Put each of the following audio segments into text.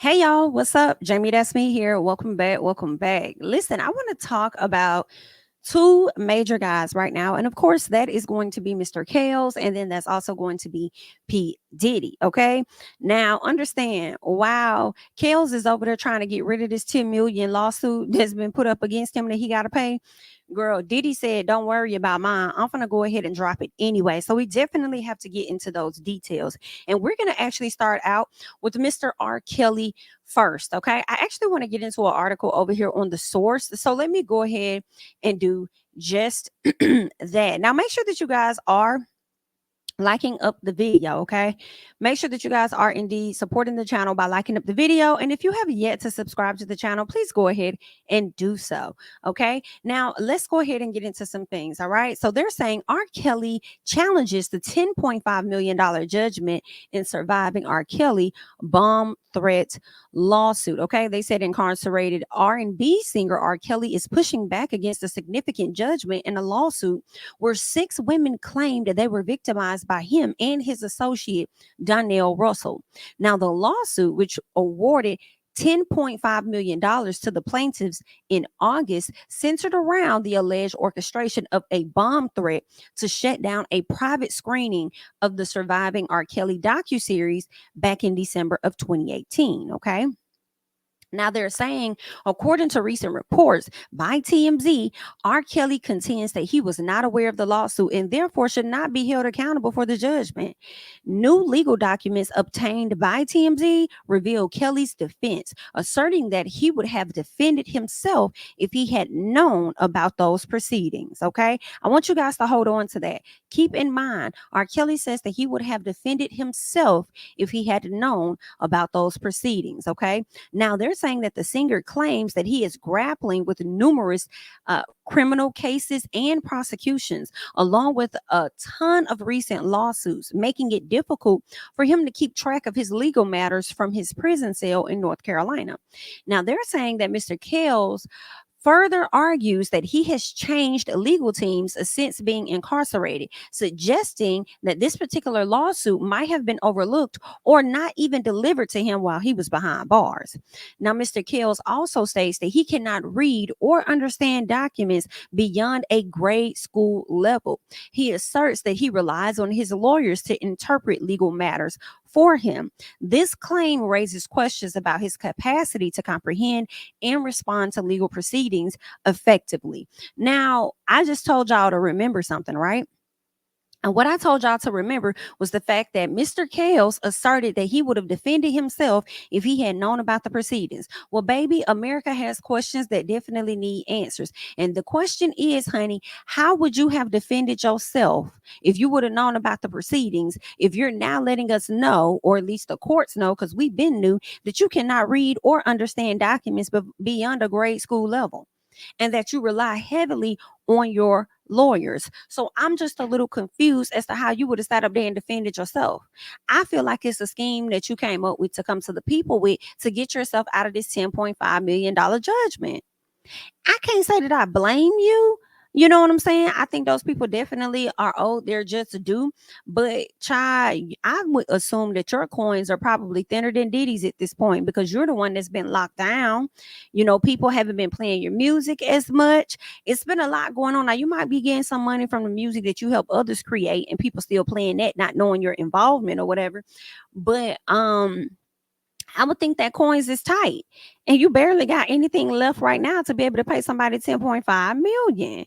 Hey y'all, what's up? JamiThatsMe here. Welcome back. Welcome back. Listen, I want to talk about two major guys right now. And of course, that is going to be Mr. Kales, and then that's also going to be P. Diddy. Okay. Now, understand, wow, Kales is over there trying to get rid of this 10 million lawsuit that's been put up against him that he got to pay. Girl, Diddy said, don't worry about mine. I'm going to go ahead and drop it anyway. So we definitely have to get into those details. And we're going to actually start out with Mr. R. Kelly first. Okay. I actually want to get into an article over here on the source. So let me go ahead and do just that. Now, make sure that you guys are liking up the video. Okay, make sure that you guys are indeed supporting the channel by liking up the video, and if you have yet to subscribe to the channel, please go ahead and do so. Okay, now let's go ahead and get into some things. All right, so they're saying R. Kelly challenges the $10.5 million judgment in surviving R. Kelly bomb threat lawsuit. Okay, they said incarcerated R&B singer R. Kelly is pushing back against a significant judgment in a lawsuit where six women claimed that they were victimized by him and his associate, Donnell Russell. Now, the lawsuit, which awarded $10.5 million to the plaintiffs in August, centered around the alleged orchestration of a bomb threat to shut down a private screening of the surviving R. Kelly docuseries back in December of 2018. Okay. Now they're saying, according to recent reports by TMZ, R. Kelly contends that he was not aware of the lawsuit and therefore should not be held accountable for the judgment. New legal documents obtained by TMZ reveal Kelly's defense, asserting that he would have defended himself if he had known about those proceedings. Okay, I want you guys to hold on to that. Keep in mind, R. Kelly says that he would have defended himself if he had known about those proceedings. Okay, now they're saying that the singer claims that he is grappling with numerous criminal cases and prosecutions, along with a ton of recent lawsuits, making it difficult for him to keep track of his legal matters from his prison cell in North Carolina. Now, they're saying that Mr. Kells further argues that he has changed legal teams since being incarcerated, suggesting that this particular lawsuit might have been overlooked or not even delivered to him while he was behind bars. Now, Mr. Kells also states that he cannot read or understand documents beyond a grade school level. He asserts that he relies on his lawyers to interpret legal matters for him. This claim raises questions about his capacity to comprehend and respond to legal proceedings effectively. Now, I just told y'all to remember something, right? And what I told y'all to remember was the fact that Mr. Kales asserted that he would have defended himself if he had known about the proceedings. Well, baby, America has questions that definitely need answers. And the question is, honey, how would you have defended yourself if you would have known about the proceedings? If you're now letting us know, or at least the courts know, because we've been new, that you cannot read or understand documents beyond a grade school level, and that you rely heavily on your lawyers. So I'm just a little confused as to how you would have sat up there and defended yourself. I feel like it's a scheme that you came up with to come to the people with to get yourself out of this $10.5 million judgment. I can't say that I blame you. You know what I'm saying? I think those people definitely are owed their just due. But, child, I would assume that your coins are probably thinner than Diddy's at this point, because you're the one that's been locked down. You know, people haven't been playing your music as much. It's been a lot going on. Now, you might be getting some money from the music that you help others create, and people still playing that, not knowing your involvement or whatever. But, I would think that coins is tight, and you barely got anything left right now to be able to pay somebody 10.5 million.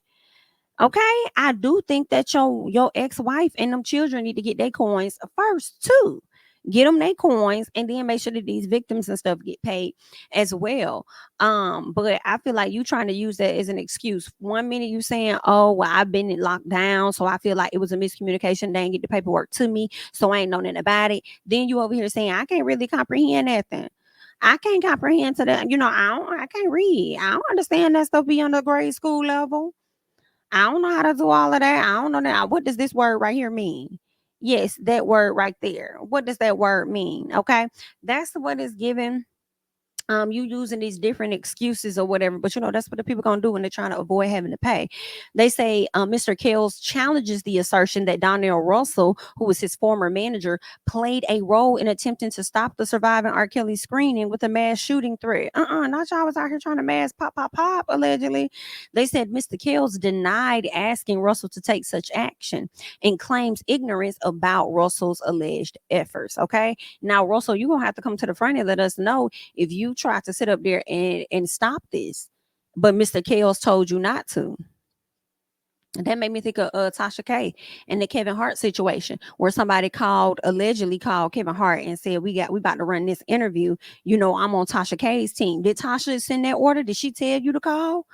Okay, I do think that your ex-wife and them children need to get their coins first too. Get them their coins, and then make sure that these victims and stuff get paid as well. But I feel like you trying to use that as an excuse. One minute you saying, "Oh, well, I've been locked down, so I feel like it was a miscommunication. They didn't get the paperwork to me, so I ain't know nothing about it." Then you over here saying, "I can't really comprehend nothing. I can't comprehend to that. You know, I can't read. I don't understand that stuff beyond the grade school level. I don't know how to do all of that. I don't know that. What does this word right here mean?" Yes, that word right there. What does that word mean? Okay. That's what is given you using these different excuses or whatever, but that's what the people gonna do when they're trying to avoid having to pay. They say Mr. Kells challenges the assertion that Donnell Russell, who was his former manager, played a role in attempting to stop the surviving R. Kelly screening with a mass shooting threat. Not y'all was out here trying to mass pop, pop, pop, allegedly. They said Mr. Kells denied asking Russell to take such action and claims ignorance about Russell's alleged efforts. Okay. Now, Russell, you're gonna have to come to the front and let us know if you try to sit up there and stop this, but Mr. Kells told you not to. That made me think of Tasha K and the Kevin Hart situation, where somebody allegedly called Kevin Hart and said, we about to run this interview. I'm on Tasha K's team. Did Tasha send that order? Did she tell you to call?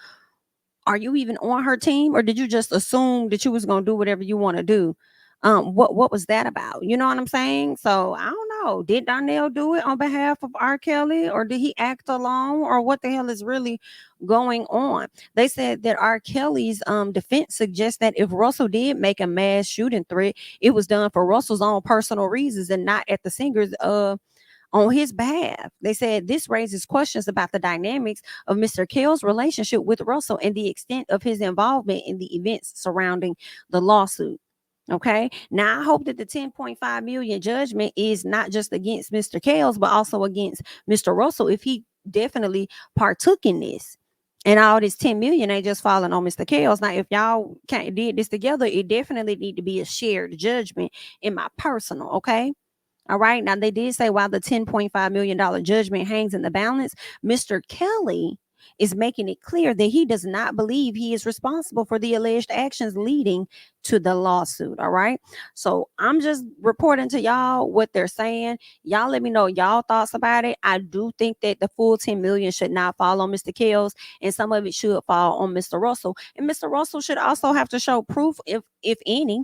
Are you even on her team, or did you just assume that you was gonna do whatever you want to do? What was that about? You know what I'm saying? So I don't know. Did Donnell do it on behalf of R. Kelly, or did he act alone, or what the hell is really going on? They said that R. Kelly's defense suggests that if Russell did make a mass shooting threat, it was done for Russell's own personal reasons and not at the singer's on his behalf. They said this raises questions about the dynamics of Mr. Kell's relationship with Russell and the extent of his involvement in the events surrounding the lawsuit. Okay. Now I hope that the 10.5 million judgment is not just against Mr. Kells, but also against Mr. Russell, if he definitely partook in this. And all this 10 million ain't just falling on Mr. Kells. Now, if y'all can't did this together, it definitely need to be a shared judgment in my personal, okay? All right. Now, they did say while the $10.5 million judgment hangs in the balance, Mr. Kelly is making it clear that he does not believe he is responsible for the alleged actions leading to the lawsuit. All right. So I'm just reporting to y'all what they're saying. Y'all let me know y'all thoughts about it. I do think that the full 10 million should not fall on Mr. Kells, and some of it should fall on Mr. Russell. And Mr. Russell should also have to show proof, if any,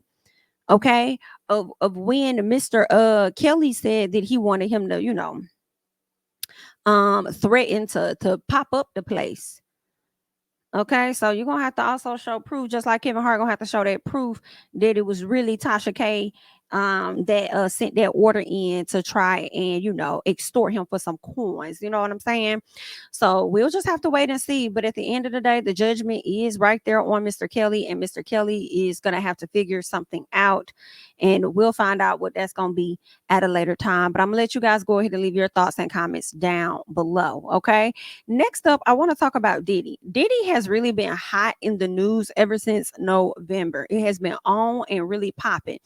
okay, of when Mr. Kelly said that he wanted him to, threaten to pop up the place. Okay, so you're gonna have to also show proof, just like Kevin Hart gonna have to show that proof that it was really Tasha K that sent that order in to try and extort him for some coins. You know what I'm saying? So we'll just have to wait and see. But at the end of the day, the judgment is right there on Mr. Kelly, and Mr. Kelly is gonna have to figure something out, and we'll find out what that's gonna be at a later time. But I'm gonna let you guys go ahead and leave your thoughts and comments down below. Okay. Next up, I want to talk about Diddy. Diddy has really been hot in the news ever since November. It has been on and really popping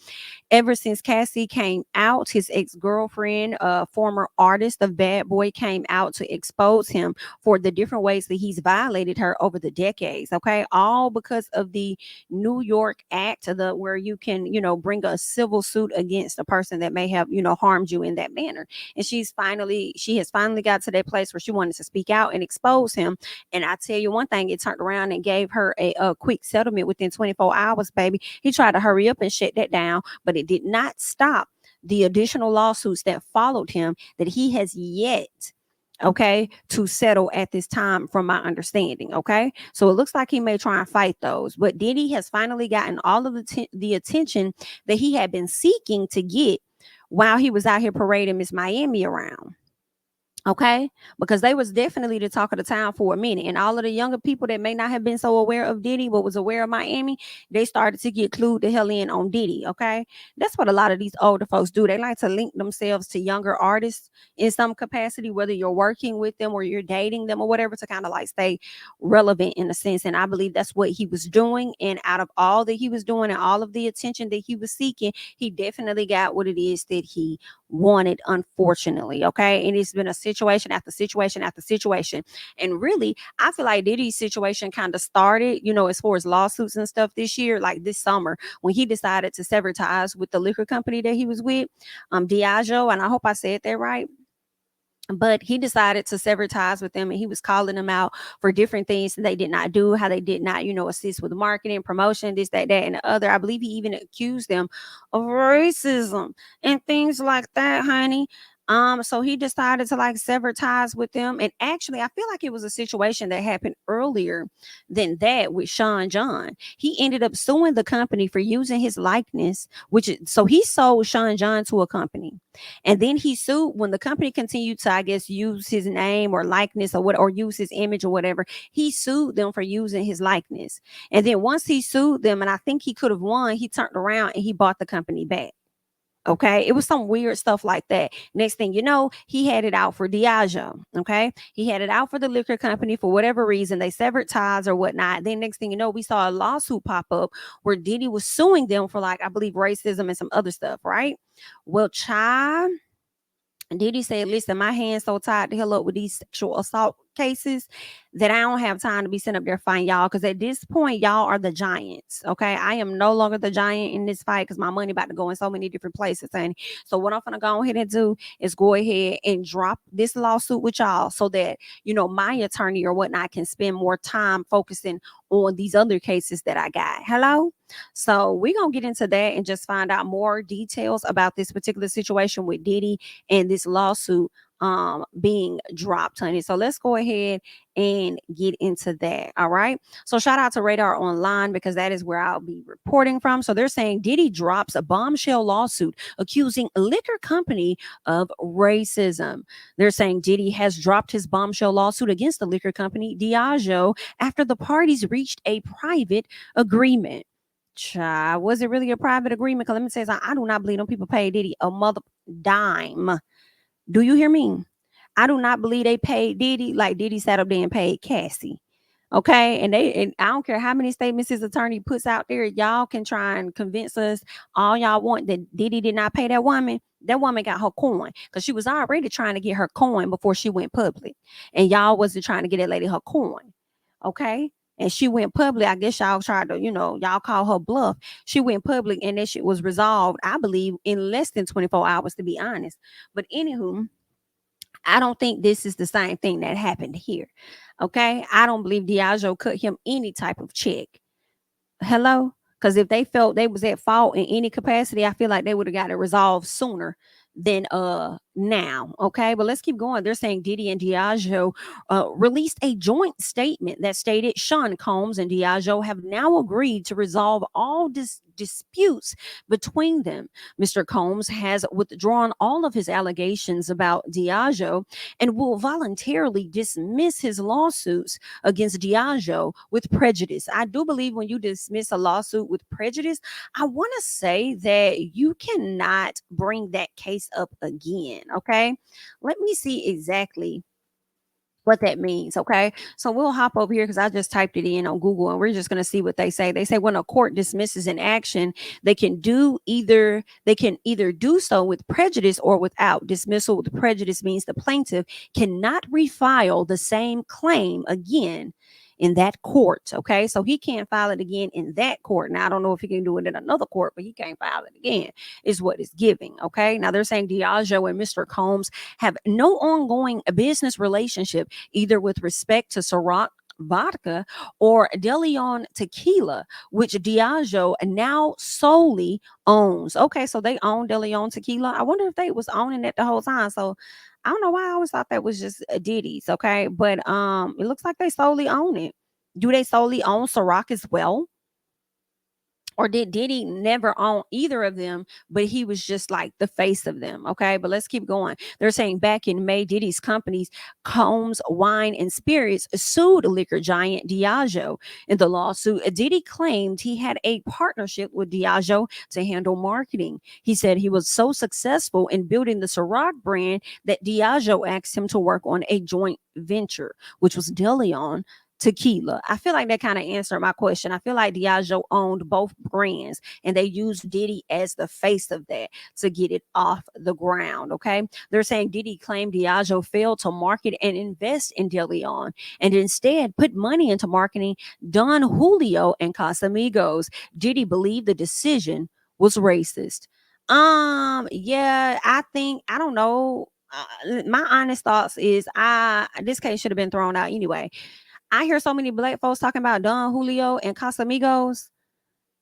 ever since Cassie came out. His ex-girlfriend, former artist of Bad Boy, came out to expose him for the different ways that he's violated her over the decades. Okay, all because of the New York Act, where you can, bring a civil suit against a person that may have, harmed you in that manner. And she has finally got to that place where she wanted to speak out and expose him. And I tell you one thing, it turned around and gave her a quick settlement within 24 hours, baby. He tried to hurry up and shut that down, but it did not stop the additional lawsuits that followed him that he has yet, okay, to settle at this time, from my understanding. Okay, so it looks like he may try and fight those, but Diddy has finally gotten all of the attention that he had been seeking to get while he was out here parading Miss Miami around. Okay, because they was definitely the talk of the town for a minute, and all of the younger people that may not have been so aware of Diddy but was aware of Miami, they started to get clued the hell in on Diddy. Okay, that's what a lot of these older folks do. They like to link themselves to younger artists in some capacity, whether you're working with them or you're dating them or whatever, to kind of like stay relevant in a sense. And I believe that's what he was doing, and out of all that he was doing and all of the attention that he was seeking, he definitely got what it is that he wanted, unfortunately. Okay, and it's been a situation after situation after situation, and really I feel like Diddy's situation kind of started, as far as lawsuits and stuff, this year, like this summer, when he decided to sever ties with the liquor company that he was with, Diageo, and I hope I said that right. But he decided to sever ties with them, and he was calling them out for different things that they did not do, how they did not, assist with marketing, promotion, this, that, and the other. I believe he even accused them of racism and things like that, honey. So he decided to like sever ties with them. And actually, I feel like it was a situation that happened earlier than that with Sean John. He ended up suing the company for using his likeness, so he sold Sean John to a company. And then he sued when the company continued to, I guess, use his name or likeness or what, or use his image or whatever. He sued them for using his likeness. And then once he sued them, and I think he could have won, he turned around and he bought the company back. Okay. It was some weird stuff like that. Next thing you know, he had it out for Diageo. Okay. He had it out for the liquor company for whatever reason. They severed ties or whatnot. Then next thing you know, we saw a lawsuit pop up where Diddy was suing them for, like, I believe racism and some other stuff. Right. Well, child, Diddy said, listen, my hands so tied to hell up with these sexual assault cases that I don't have time to be sitting up there fighting y'all. Because at this point, y'all are the giants. Okay. I am no longer the giant in this fight because my money about to go in so many different places. And so what I'm going to go ahead and do is go ahead and drop this lawsuit with y'all so that, my attorney or whatnot can spend more time focusing on these other cases that I got. Hello? So we're going to get into that and just find out more details about this particular situation with Diddy and this lawsuit being dropped, honey. So let's go ahead and get into that. All right. So shout out to Radar Online because that is where I'll be reporting from. So they're saying Diddy drops a bombshell lawsuit accusing a liquor company of racism. They're saying Diddy has dropped his bombshell lawsuit against the liquor company Diageo after the parties reached a private agreement. Child, was it really a private agreement? Because let me say something. I do not believe them people paid Diddy a mother dime. Do you hear me? I do not believe they paid Diddy like Diddy sat up there and paid Cassie. Okay. And I don't care how many statements his attorney puts out there. Y'all can try and convince us all y'all want that Diddy did not pay that woman. That woman got her coin because she was already trying to get her coin before she went public. And y'all wasn't trying to get that lady her coin. Okay. And she went public. I guess y'all tried to, y'all call her bluff. She went public and that shit was resolved, I believe, in less than 24 hours, to be honest. But anywho, I don't think this is the same thing that happened here. Okay. I don't believe Diageo cut him any type of check. Hello? Because if they felt they was at fault in any capacity, I feel like they would have got it resolved sooner than now. Okay, but let's keep going. They're saying Diddy and Diageo released a joint statement that stated Sean Combs and Diageo have now agreed to resolve all disputes between them. Mr. Combs has withdrawn all of his allegations about Diageo and will voluntarily dismiss his lawsuits against Diageo with prejudice. I do believe when you dismiss a lawsuit with prejudice, I want to say that you cannot bring that case up again. Okay. Let me see exactly what that means. Okay. So we'll hop over here because I just typed it in on Google and we're just going to see what they say. They say when a court dismisses an action, they can either do so with prejudice or without. Dismissal with prejudice means the plaintiff cannot refile the same claim again in that court. Okay. So he can't file it again in that court. Now, I don't know if he can do it in another court, but he can't file it again, is what it's giving. Okay. Now they're saying Diageo and Mr. Combs have no ongoing business relationship, either with respect to Ciroc vodka or De Leon tequila, which Diageo now solely owns. Okay, so they own De Leon tequila. I wonder if they was owning it the whole time. So I don't know why I always thought that was just Diddy's. Okay, but it looks like they solely own it. Do they solely own Ciroc as well? Or did Diddy never own either of them, but he was just like the face of them? Okay, but let's keep going. They're saying back in May, Diddy's companies, Combs Wine and Spirits, sued liquor giant Diageo. In the lawsuit, Diddy claimed he had a partnership with Diageo to handle marketing. He said he was so successful in building the Ciroc brand that Diageo asked him to work on a joint venture, which was De Leon tequila. I feel like that kind of answered my question. I feel like Diageo owned both brands and they used Diddy as the face of that to get it off the ground. Okay. They're saying Diddy claimed Diageo failed to market and invest in De Leon and instead put money into marketing Don Julio and Casamigos. Diddy believed the decision was racist. Yeah, I don't know. My honest thoughts is this case should have been thrown out anyway. I hear so many black folks talking about Don Julio and Casamigos.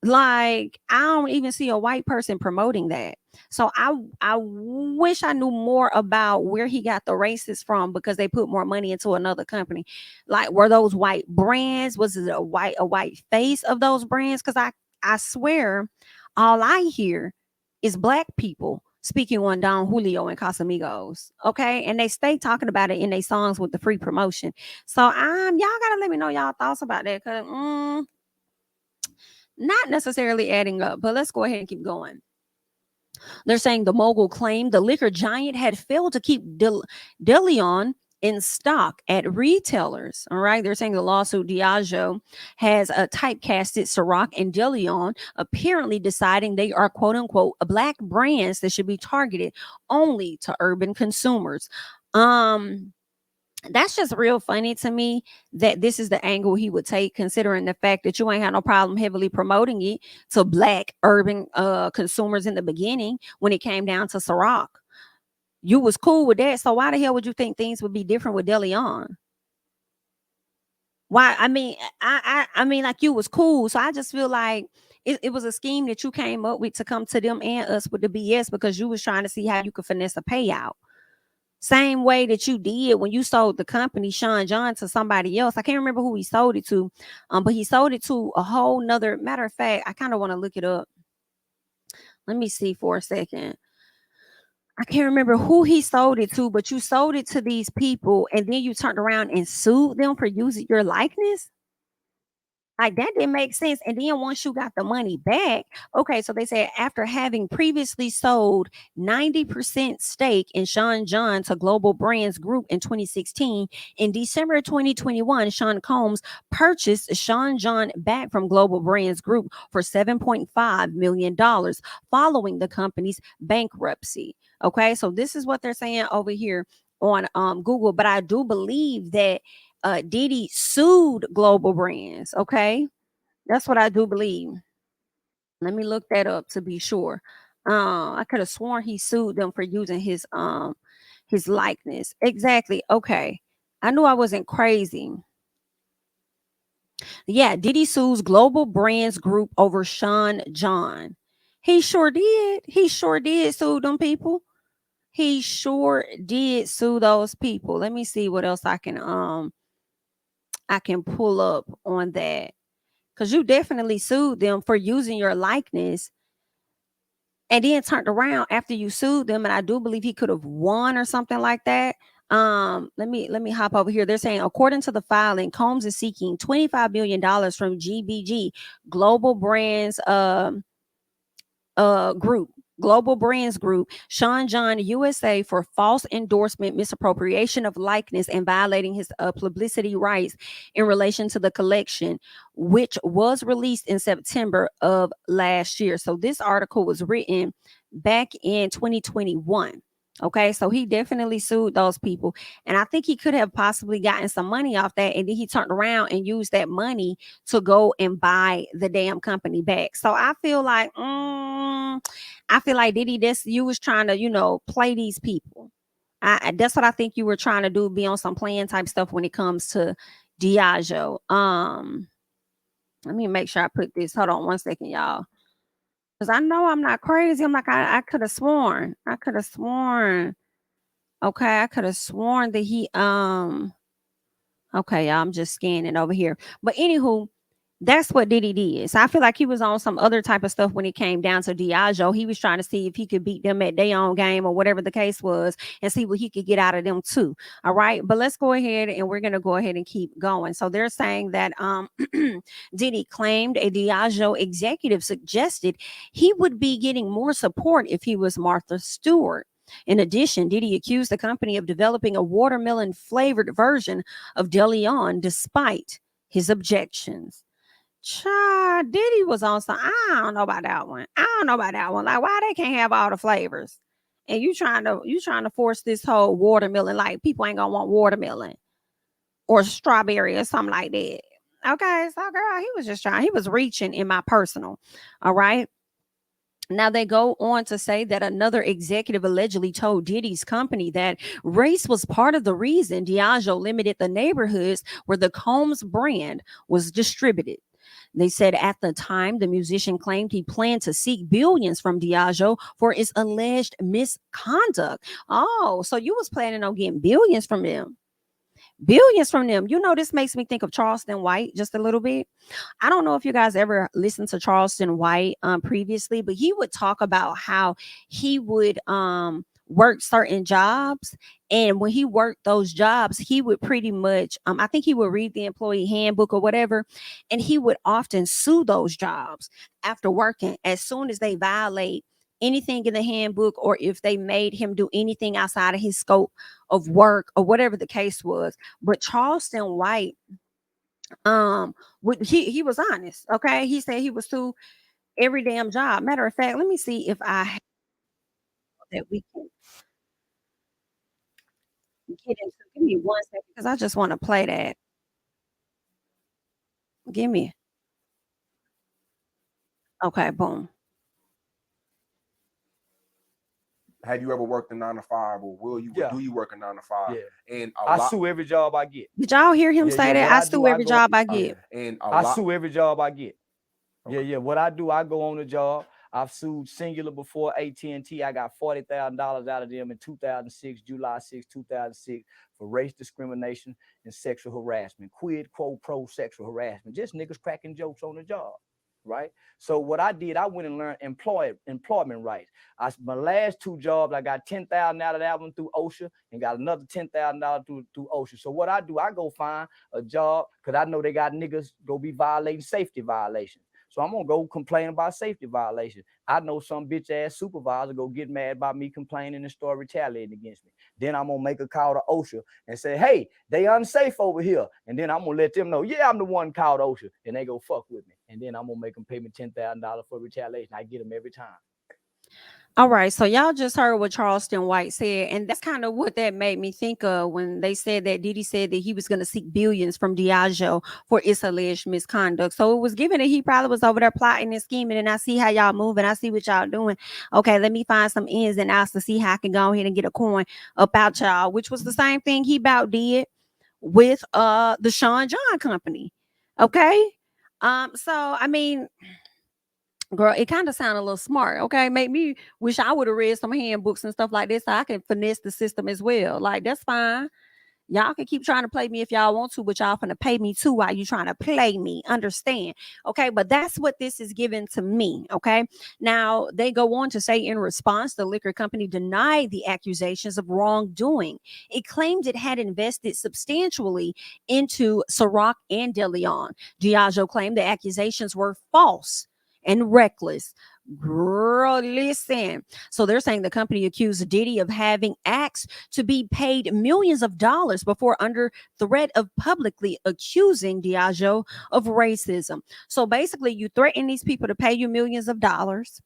Like, I don't even see a white person promoting that. So I wish I knew more about where he got the races from, because they put more money into another company. Like, were those white brands? Was it a white face of those brands? Because I swear, all I hear is black people speaking on Don Julio and Casamigos. Okay. And they stay talking about it in their songs with the free promotion. So y'all gotta let me know y'all thoughts about that. Cause not necessarily adding up, but let's go ahead and keep going. They're saying the mogul claimed the liquor giant had failed to keep DeLeon in stock at retailers. All right. They're saying the lawsuit Diageo has typecasted Ciroc and DeLeon, apparently deciding they are quote unquote black brands that should be targeted only to urban consumers. Um, that's just real funny to me that this is the angle he would take, considering the fact that you ain't had no problem heavily promoting it to black urban consumers in the beginning when it came down to Ciroc. You was cool with that, so why the hell would you think things would be different with DeLeon? Why? I mean, like, you was cool, so I just feel like it was a scheme that you came up with to come to them and us with the BS, because you was trying to see how you could finesse a payout. Same way that you did when you sold the company Sean John to somebody else. I can't remember who he sold it to, but he sold it to a whole nother. Matter of fact, I kind of want to look it up. Let me see for a second. I can't remember who he sold it to, but you sold it to these people, and then you turned around and sued them for using your likeness. Like, that didn't make sense. And then once you got the money back, okay, so they said after having previously sold 90% stake in Sean John to Global Brands Group in 2016, in December 2021, Sean Combs purchased Sean John back from Global Brands Group for $7.5 million following the company's bankruptcy. Okay, so this is what they're saying over here on Google, but I do believe that Diddy sued Global Brands. Okay, that's what I do believe. Let me look that up to be sure. I could have sworn he sued them for using his likeness. Exactly. Okay, I knew I wasn't crazy. Yeah, Diddy sues Global Brands Group over Sean John. He sure did. He sure did sue them people. He sure did sue those people. Let me see what else I can pull up on that, because you definitely sued them for using your likeness, and then turned around after you sued them, and I do believe he could have won or something like that. Let me hop over here. They're saying, according to the filing, Combs is seeking $25 million from GBG Global Brands group Global Brands Group, Sean John USA, for false endorsement, misappropriation of likeness, and violating his publicity rights in relation to the collection, which was released in September of last year. So this article was written back in 2021. Okay, so he definitely sued those people, and I think he could have possibly gotten some money off that, and then he turned around and used that money to go and buy the damn company back. So I feel like Diddy, this you was trying to, play these people. That's what I think you were trying to do, be on some playing type stuff when it comes to Diageo. Let me make sure I put this. Hold on one second, y'all. Because I know I'm not crazy. I'm like, I could have sworn. I could have sworn. Okay, I could have sworn that okay, y'all, I'm just scanning over here. But anywho, that's what Diddy did. So I feel like he was on some other type of stuff when it came down to Diageo. He was trying to see if he could beat them at their own game or whatever the case was, and see what he could get out of them too. All right. But let's go ahead, and we're gonna go ahead and keep going. So they're saying that Diddy claimed a Diageo executive suggested he would be getting more support if he was Martha Stewart. In addition, Diddy accused the company of developing a watermelon flavored version of DeLeon despite his objections. Child, Diddy was on some. I don't know about that one. I don't know about that one. Like, why they can't have all the flavors? And you trying to force this whole watermelon. Like, people ain't gonna want watermelon or strawberry or something like that. Okay, so girl, he was just trying. He was reaching in my personal. All right. Now they go on to say that another executive allegedly told Diddy's company that race was part of the reason Diageo limited the neighborhoods where the Combs brand was distributed. They said at the time, the musician claimed he planned to seek billions from Diageo for its alleged misconduct. Oh, so you was planning on getting billions from them. Billions from them. You know, this makes me think of Charleston White just a little bit. I don't know if you guys ever listened to Charleston White previously, but he would talk about how he would work certain jobs, and when he worked those jobs, he would pretty much I think he would read the employee handbook or whatever, and he would often sue those jobs after working as soon as they violate anything in the handbook, or if they made him do anything outside of his scope of work or whatever the case was. But Charleston White, he was honest. Okay, he said he was through every damn job. Matter of fact, let me see if I have that we can get into. Give me 1 second because I just want to play that. Give me. Okay, boom. Have you ever worked a 9 to 5, or will you? Yeah. Do you work a 9 to 5? Yeah. And I sue every job I get. Did y'all hear him say that? What I I sue do, I every go. job I get. and I sue every job I get. Okay. Yeah. What I do, I go on the job. I've sued Singular before, AT&T. I got $40,000 out of them in 2006, July 6, 2006, for race discrimination and sexual harassment. Quid quo pro sexual harassment. Just niggas cracking jokes on the job, right? So what I did, I went and learned employment rights. My last 2 jobs, I got $10,000 out of that one through OSHA and got another $10,000 through OSHA. So what I do, I go find a job because I know they got niggas go be violating safety violations. So I'm gonna go complain about safety violations. I know some bitch ass supervisor go get mad about me complaining and start retaliating against me. Then I'm gonna make a call to OSHA and say, hey, they unsafe over here. And then I'm gonna let them know, yeah, I'm the one called OSHA. And they go fuck with me. And then I'm gonna make them pay me $10,000 for retaliation. I get them every time. All right, so y'all just heard what Charleston White said, and that's kind of what that made me think of when they said that Diddy said that he was going to seek billions from Diageo for its alleged misconduct. So it was given that he probably was over there plotting and scheming, and I see how y'all moving, I see what y'all doing. Okay, let me find some ins and outs to see how I can go ahead and get a coin up out y'all, which was the same thing he about did with the Sean John company. Okay, so I mean, girl, it kind of sounded a little smart. Okay, make me wish I would have read some handbooks and stuff like this so I can finesse the system as well. Like, that's fine. Y'all can keep trying to play me if y'all want to, but y'all finna pay me too while you trying to play me. Understand? Okay, but that's what this is given to me. Okay, now they go on to say in response, the liquor company denied the accusations of wrongdoing. It claimed it had invested substantially into Ciroc and DeLeon. Diageo claimed the accusations were false and reckless. Girl, listen. So they're saying the company accused Diddy of having asked to be paid millions of dollars before under threat of publicly accusing Diageo of racism. So basically, you threaten these people to pay you millions of dollars,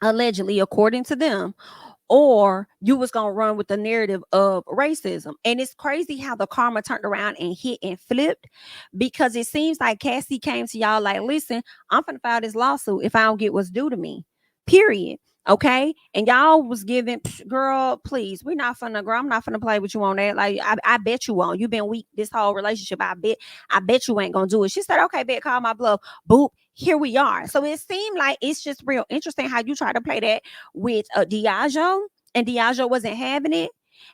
allegedly, according to them, or you was gonna run with the narrative of racism. And it's crazy how the karma turned around and hit and flipped, because it seems like Cassie came to y'all like, listen, I'm gonna file this lawsuit if I don't get what's due to me. Period. Okay. And y'all was giving, girl, please, we're not finna, girl, I'm not finna play with you on that. Like, I bet you won't. You've been weak this whole relationship. I bet you ain't gonna do it. She said, okay, bet, call my bluff. Boop. Here we are. So it seemed like it's just real interesting how you try to play that with Diageo, and Diageo wasn't having it.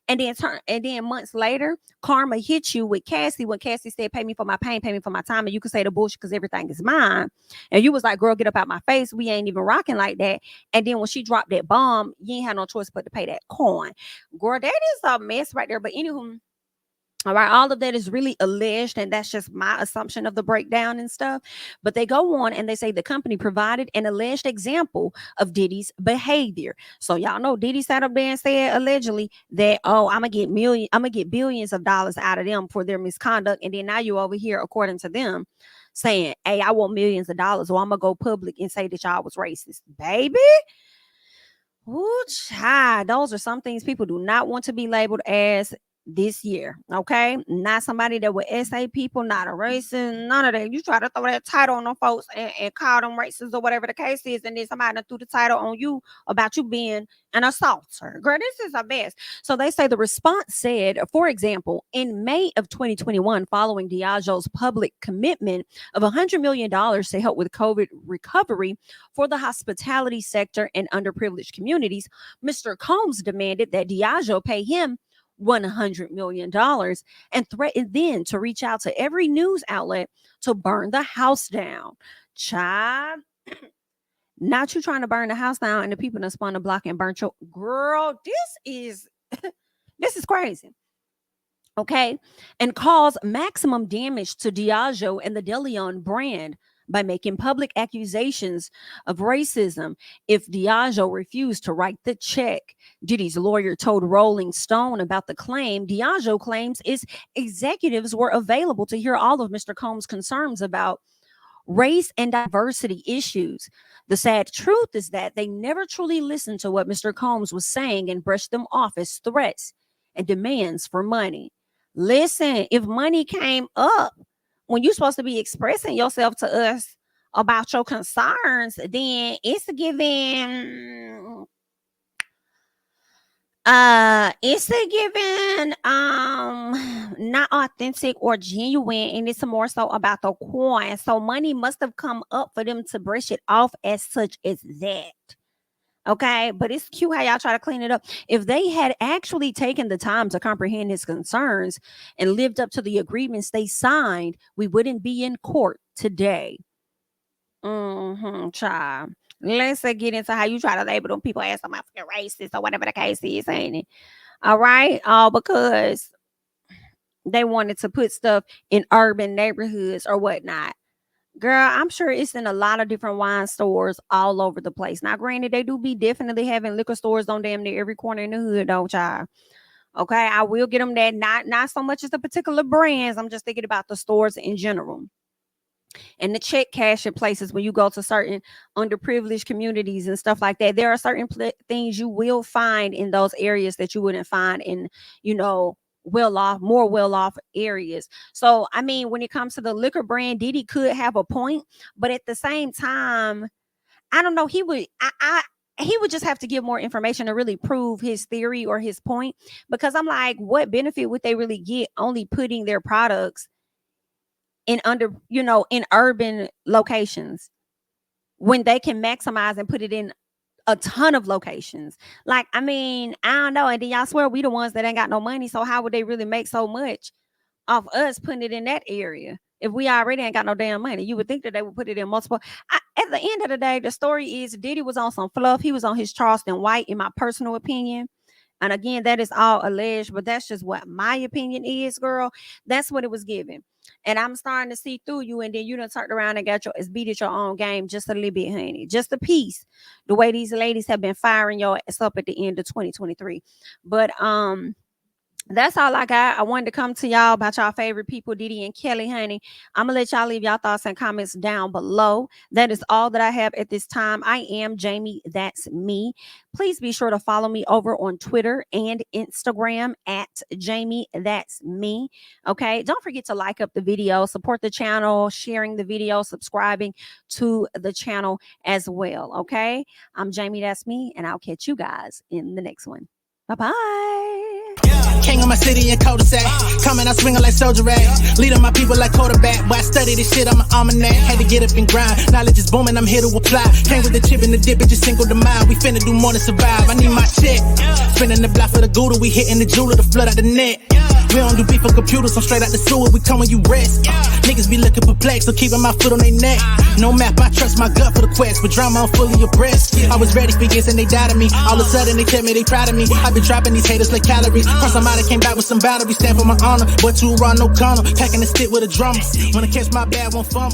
And then months later, karma hit you with Cassie when Cassie said, pay me for my pain, pay me for my time. And you could say the bullshit because everything is mine. And you was like, girl, get up out my face. We ain't even rocking like that. And then when she dropped that bomb, you ain't had no choice but to pay that coin. Girl, that is a mess right there. But anywho, all right, all of that is really alleged, and that's just my assumption of the breakdown and stuff. But they go on and they say the company provided an alleged example of Diddy's behavior. So y'all know Diddy sat up there and said allegedly that, oh, I'm gonna get billions of dollars out of them for their misconduct. And then now you over here, according to them, saying, hey, I want millions of dollars, or I'm gonna go public and say that y'all was racist. Baby. Ooh, child, those are some things people do not want to be labeled as. this year. Okay, not somebody that would SA people, not a racist, none of that. You try to throw that title on them folks and call them racist or whatever the case is, and then somebody threw the title on you about you being an assaulter. Girl, this is a mess. So they say the response said, for example, in May of 2021, following Diageo's public commitment of $100 million to help with COVID recovery for the hospitality sector and underprivileged communities, Mr. Combs demanded that Diageo pay him $100 million and threatened then to reach out to every news outlet to burn the house down. Child, not you trying to burn the house down and the people that spun the block and burnt your girl. This is crazy. Okay, and cause maximum damage to Diageo and the DeLeon brand by making public accusations of racism if Diageo refused to write the check. Diddy's lawyer told Rolling Stone about the claim. Diageo claims its executives were available to hear all of Mr. Combs' concerns about race and diversity issues. The sad truth is that they never truly listened to what Mr. Combs was saying and brushed them off as threats and demands for money. Listen, if money came up when you're supposed to be expressing yourself to us about your concerns, then it's giving not authentic or genuine, and it's more so about the coin. So money must have come up for them to brush it off as such as that. Okay, but it's cute how y'all try to clean it up. If they had actually taken the time to comprehend his concerns and lived up to the agreements they signed, we wouldn't be in court today. Child. Let's get into how you try to label them people as some African racist or whatever the case is, ain't it? All right, all because they wanted to put stuff in urban neighborhoods or whatnot. Girl, I'm sure it's in a lot of different wine stores all over the place. Now, granted, they do be definitely having liquor stores on damn near every corner in the hood, though, child. Okay, I will get them that. Not so much as the particular brands. I'm just thinking about the stores in general. And the check cashing places when you go to certain underprivileged communities and stuff like that. There are certain things you will find in those areas that you wouldn't find in, more well-off areas. So, I mean, when it comes to the liquor brand, Diddy could have a point, but at the same time, I don't know, he would just have to give more information to really prove his theory or his point, because I'm like, what benefit would they really get only putting their products in in urban locations when they can maximize and put it in a ton of locations? Like, I mean, I don't know. And then y'all swear we the ones that ain't got no money. So how would they really make so much off us putting it in that area if we already ain't got no damn money? You would think that they would put it in multiple. At the end of the day, the story is Diddy was on some fluff. He was on his Charleston White, in my personal opinion. And again, that is all alleged, but that's just what my opinion is, girl. That's what it was given. And I'm starting to see through you. And then you done turned around and got beat at your own game just a little bit, honey. Just a piece. The way these ladies have been firing your ass up at the end of 2023. But that's all I got. I wanted to come to y'all about y'all favorite people, Diddy and Kelly, honey. I'm gonna let y'all leave y'all thoughts and comments down below. That is all that I have at this time. I am Jamie, that's me. Please be sure to follow me over on Twitter and Instagram at Jamie, that's me. Okay, don't forget to like up the video, support the channel, sharing the video, subscribing to the channel as well. Okay, I'm Jamie, that's me, and I'll catch you guys in the next one. Bye-bye. King of my city and cul-de-sac. Coming out swinging like soldier rag. Leading my people like quarterback. But I study this shit, I'm an almanac. Had to get up and grind. Knowledge is booming, I'm here to apply. Came with the chip and the dip, it just single the mind. We finna do more than survive. I need my check. Spinning the block for the Gouda. We hitting the jeweler to flood out the net. We don't do beef for computers, I'm straight out the sewer. We come when you rest. Niggas be looking perplexed, so keeping my foot on their neck. No map, I trust my gut for the quest. But drama, I'm fully abreast. I was ready for years and they died of me. All of a sudden they tell me they proud of me. I been dropping these haters like calories. Cross them out, I came back with some boundaries. Stand for my honor, but you run no corner. Packing the stick with a drummer. Wanna catch my bad, won't fumble.